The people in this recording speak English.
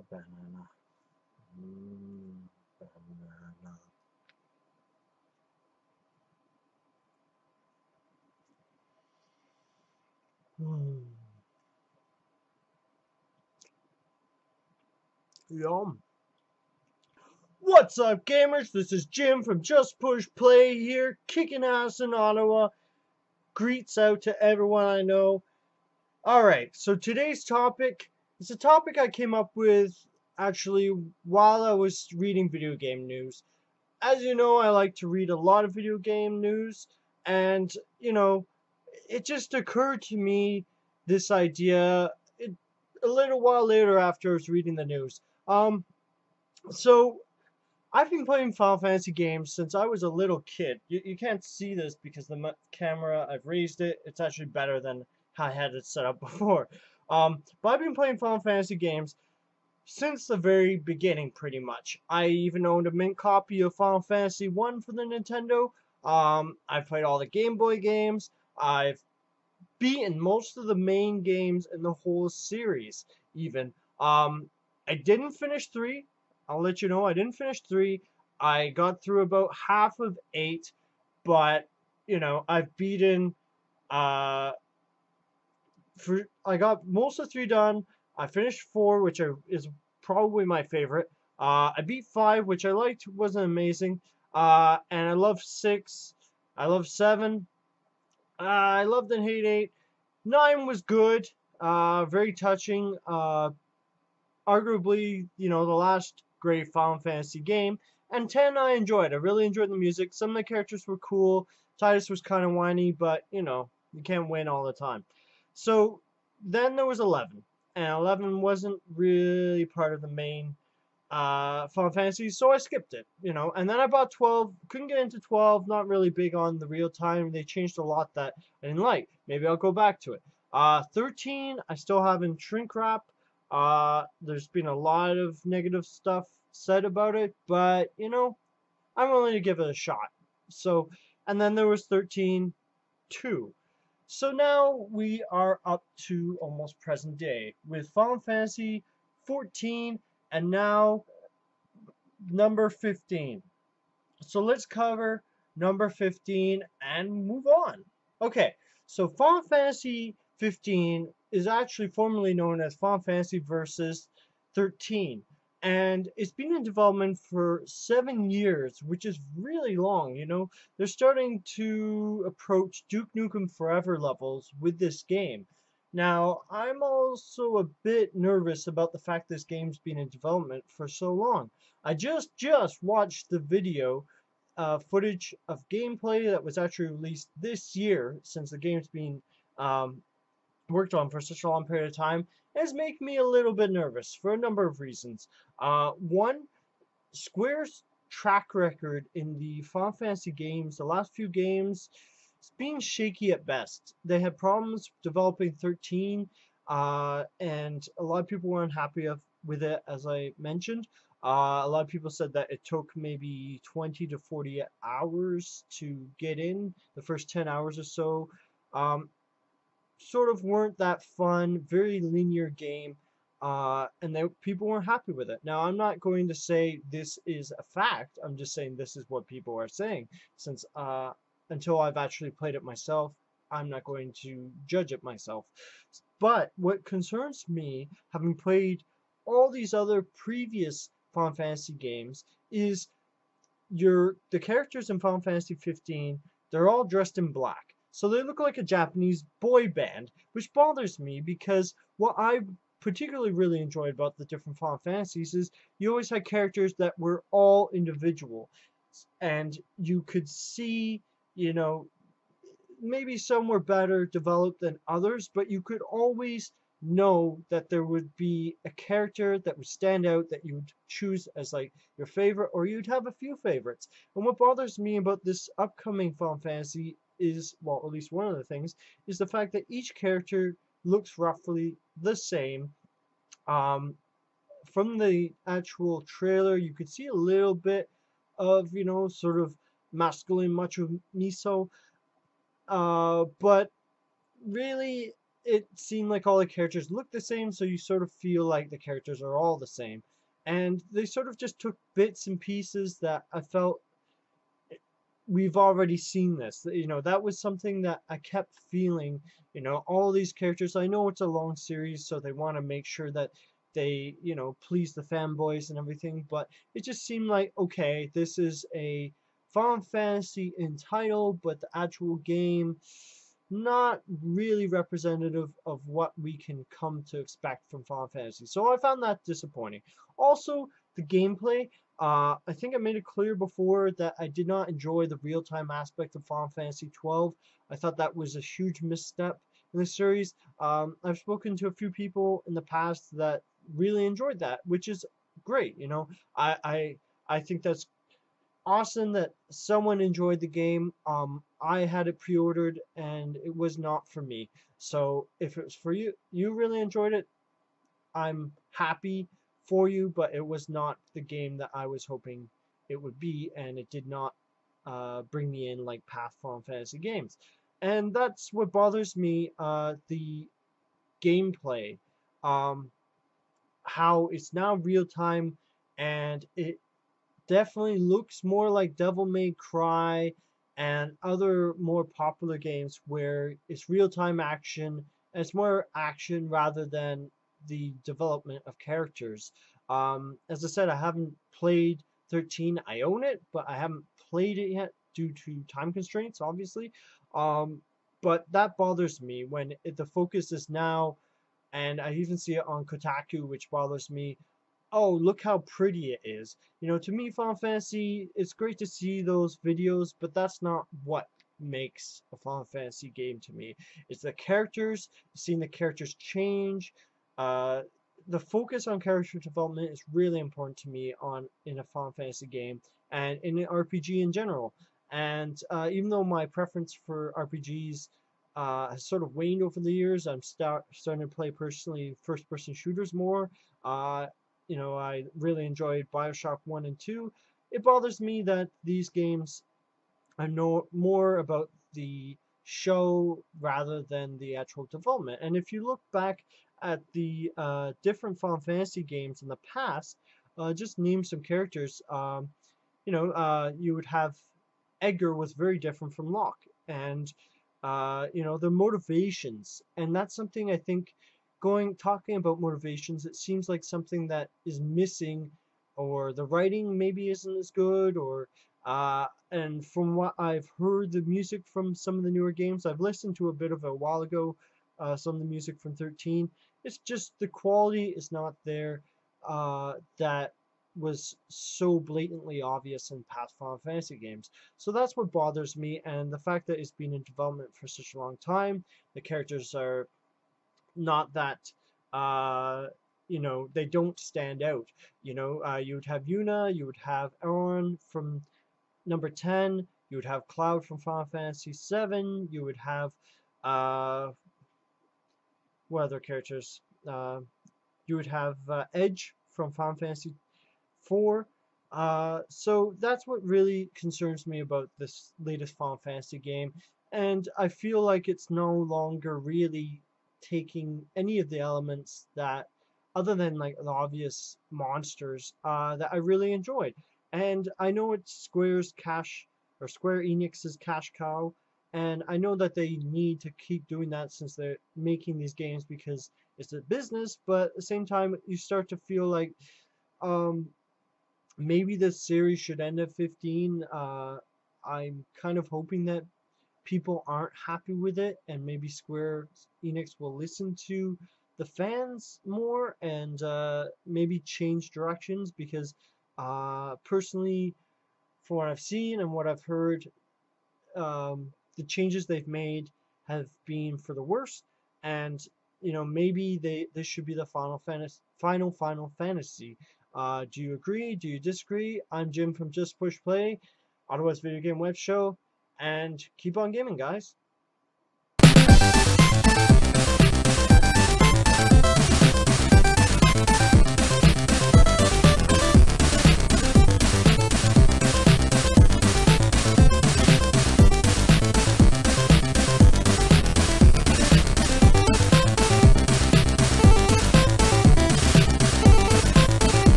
Oh, banana. Banana. Mm. Yum. What's up, gamers? This is Jim from Just Push Play here, kicking ass in Ottawa. Greets out to everyone I know. Alright, so today's topic is a topic I came up with actually while I was reading video game news. As you know, I like to read a lot of video game news, and it just occurred to me this idea a little while later after I was reading the news. So I've been playing Final Fantasy games since I was a little kid. You can't see this because the camera, I've raised it. It's actually better than how I had it set up before. But I've been playing Final Fantasy games since the very beginning, pretty much. I even owned a mint copy of Final Fantasy 1 for the Nintendo. I've played all the Game Boy games. I've beaten most of the main games in the whole series, even. I didn't finish 3. I'll let you know, I didn't finish 3. I got through about half of 8, but, I've beaten, uh, I got most of 3 done. I finished 4, which is probably my favorite. I beat 5, which I liked, wasn't amazing. And I love 6. I love 7. I loved and hate 8. 9 was good, very touching. Arguably, the last great Final Fantasy game. And 10 I enjoyed. I really enjoyed the music. Some of the characters were cool. Titus was kind of whiny, but you can't win all the time. So then there was 11. And 11 wasn't really part of the main Final Fantasy, so I skipped it. And then I bought 12, couldn't get into 12, not really big on the real time. They changed a lot that I didn't like. Maybe I'll go back to it. 13, I still haven't shrink wrap. There's been a lot of negative stuff said about it, but I'm willing to give it a shot. So, and then there was 13, 2. So now we are up to almost present day with Final Fantasy 14 and now number 15. So let's cover number 15 and move on. Okay, so Final Fantasy 15 is actually formerly known as Final Fantasy Versus 13. And it's been in development for 7 years, which is really long. They're starting to approach Duke Nukem Forever levels with this game. Now, I'm also a bit nervous about the fact this game's been in development for so long. I just watched the video footage of gameplay that was actually released this year, since the game's been um, worked on for such a long period of time, is making me a little bit nervous for a number of reasons. One, Square's track record in the Final Fantasy games, the last few games, it's been shaky at best. They had problems developing 13, and a lot of people weren't happy with it, as I mentioned. A lot of people said that it took maybe 20 to 40 hours to get in, the first 10 hours or so. Um, Sort of weren't that fun, very linear game, and people weren't happy with it. Now, I'm not going to say this is a fact. I'm just saying this is what people are saying, since until I've actually played it myself, I'm not going to judge it myself. But what concerns me, having played all these other previous Final Fantasy games, is the characters in Final Fantasy 15, they're all dressed in black. So they look like a Japanese boy band, which bothers me because what I particularly really enjoyed about the different Final Fantasies is you always had characters that were all individual. And you could see, you know, maybe some were better developed than others, but you could always know that there would be a character that would stand out that you would choose as like your favorite, or you'd have a few favorites. And what bothers me about this upcoming Final Fantasy is, well, at least one of the things, is the fact that each character looks roughly the same. Um, from the actual trailer, you could see a little bit of, sort of masculine macho miso, but really, it seemed like all the characters looked the same, so you sort of feel like the characters are all the same. And they sort of just took bits and pieces that I felt we've already seen this. You know, that was something that I kept feeling, you know, all these characters. I know it's a long series, so they want to make sure that they, you know, please the fanboys and everything, but it just seemed like, okay, this is a Final Fantasy in title, but the actual game not really representative of what we can come to expect from Final Fantasy. So I found that disappointing. Also, the gameplay. I think I made it clear before that I did not enjoy the real-time aspect of Final Fantasy 12. I thought that was a huge misstep in the series. I've spoken to a few people in the past that really enjoyed that, which is great. You know, I think that's awesome that someone enjoyed the game. I had it pre-ordered and it was not for me. So if it was for you, you really enjoyed it, I'm happy for you, but it was not the game that I was hoping it would be, and it did not bring me in like past Final Fantasy games. And that's what bothers me, the gameplay. Um, how it's now real time and it definitely looks more like Devil May Cry and other more popular games where it's real-time action and it's more action rather than the development of characters. As I said, I haven't played 13. I own it, but I haven't played it yet due to time constraints, obviously. Um, but that bothers me when the focus is now, and I even see it on Kotaku, which bothers me. Oh, look how pretty it is. You know, to me, Final Fantasy, it's great to see those videos, but that's not what makes a Final Fantasy game to me. It's the characters, seeing the characters change. Uh, the focus on character development is really important to me on in a Final Fantasy game and in an RPG in general. And even though my preference for RPGs has sort of waned over the years, starting to play personally first-person shooters more. Uh, you know, I really enjoyed Bioshock 1 and 2. It bothers me that these games are no more about the show rather than the actual development. And if you look back at the different Final Fantasy games in the past, just name some characters. You would have Edgar was very different from Locke, and you know the motivations, and that's something I think going talking about motivations, it seems like something that is missing, or the writing maybe isn't as good, or and from what I've heard, the music from some of the newer games, I've listened to a bit of it a while ago, some of the music from 13. It's just the quality is not there. That was so blatantly obvious in past Final Fantasy games. So that's what bothers me, and the fact that it's been in development for such a long time, the characters are not that, uh, they don't stand out. You would have Yuna, you would have Aaron from number 10, you would have Cloud from Final Fantasy 7, you would have, uh, what other characters? You would have Edge from Final Fantasy 4. So that's what really concerns me about this latest Final Fantasy game. And I feel like it's no longer really taking any of the elements that, other than like the obvious monsters, that I really enjoyed. And I know it's Square's cash, or Square Enix's cash cow, and I know that they need to keep doing that since they're making these games because it's a business, but at the same time, you start to feel like, um, maybe this series should end at 15. I'm kind of hoping that people aren't happy with it, and maybe Square Enix will listen to the fans more and maybe change directions because personally, from what I've seen and what I've heard, the changes they've made have been for the worse, and maybe this should be the final fantasy. Do you agree? Do you disagree? I'm Jim from Just Push Play, Ottawa's video game web show, and keep on gaming, guys.